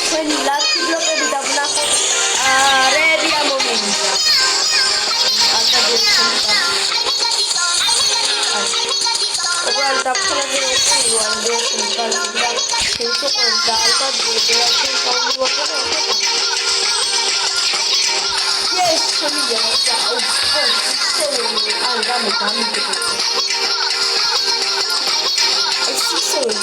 ჩვენი ლათი ბლოკები დავნახოთ რეები ამომივიდა უბრალოდ დაფხოლები უყურია ინდოეთის გალაქტიკა შეუწყოს და ალბათ გელაქტიკის გამოვაყენა ეს შემიძლია და ან გამიგებთ ეს ისევე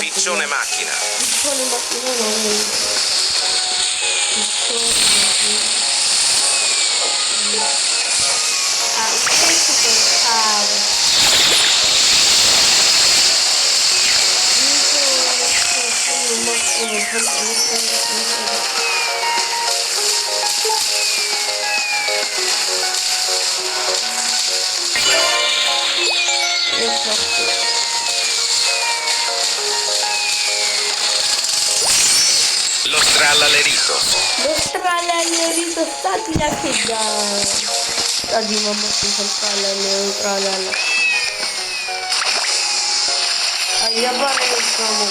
Piccione macchina. Piccione macchina no. Questo pensavo. Lo strallerito. Lo strallerito sta di là che già. Tadi mama simpan tralala. Ayah balik kamu.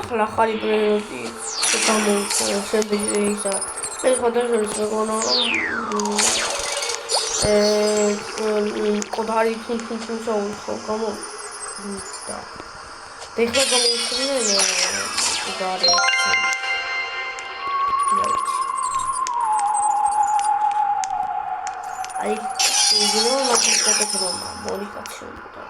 ახლა ხალი პრიორიტეტი გამოუცხადე შემდეგი ისა ეს ხოდაშორის მეგონა კოდარი თუნ საუცხო გამო და ეხლა გამოუცხადე კოდარი აი იგი რომ მაგისტატო მონიკაციო და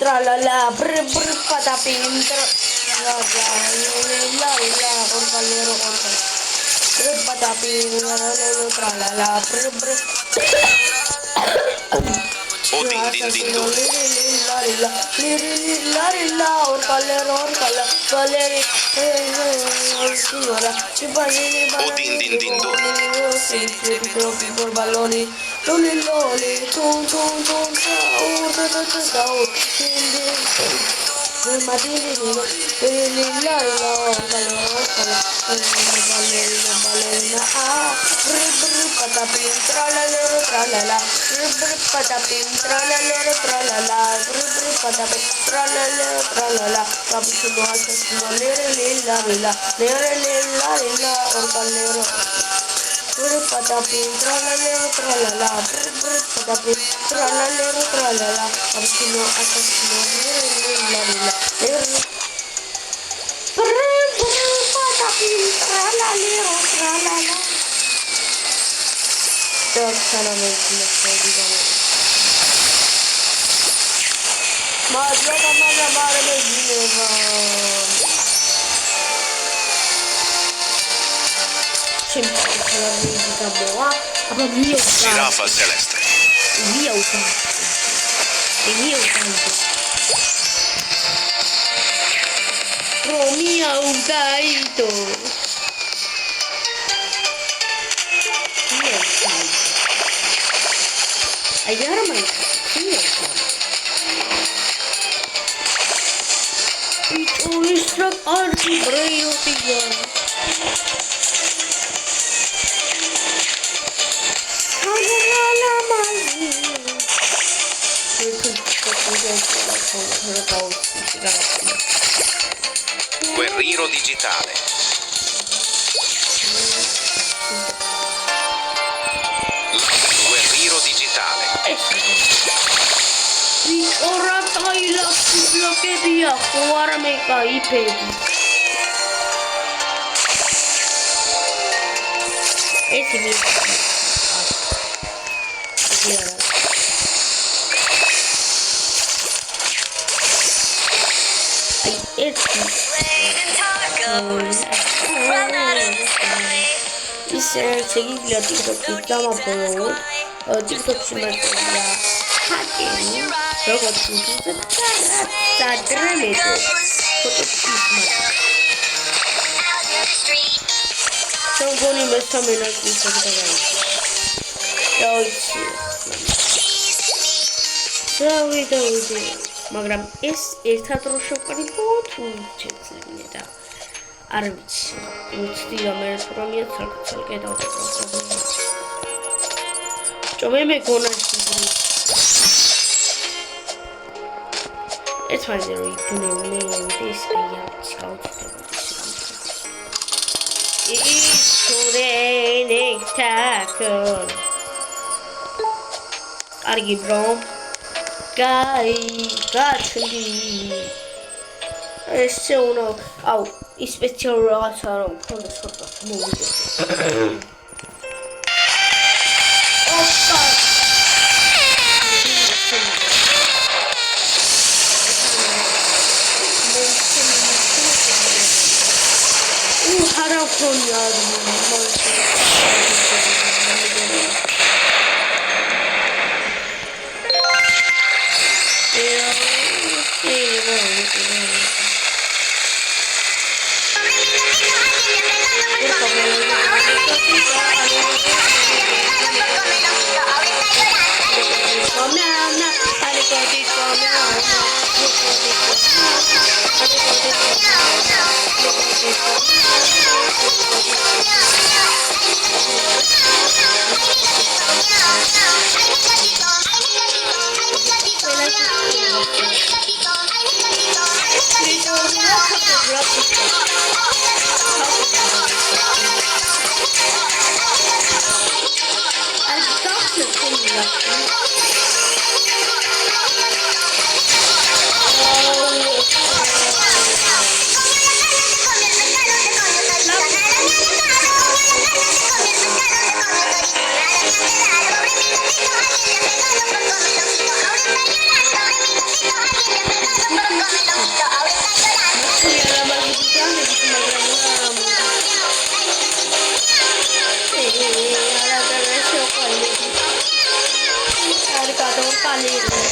Tralala, brr patapim, tralala, orcalero, brr patapim, tralala, brr. O din din din do. Orcalero, valeri, signora, O din din din do. Baloni, loli, tum, saur, Girafa celeste. Romia udaito. Ayar mai. Itu istrak arti brayo tiga. Guerriero digitale. Guerriero digitale. Ora taila lo che dia fuara me kai pedi. Esse mi. Isso é seguinte a TikTok dá uma boa. TikTok se mantém hacking. Jogo tudo tá tremendo. São bonitos também na TikTok também. Давай. მაგრამ ეს ერთად რო შევყრიბოთ, უჩეცლია და არ ვიცი. უცდი რომ მე პრომიაც ცალკე დავწერო. ჭომე მეგონაში. ეს ფაიზე რო იგნევნე ეს აიაც გავწევდი. ის რენექტაკ. კარგი ბრო. გაჩნდი. ესე უნდა აუ ის სპეციალური რაღაცა რომ მქონდეს ცოტა მოვიდე. ოპა არაფონია Kali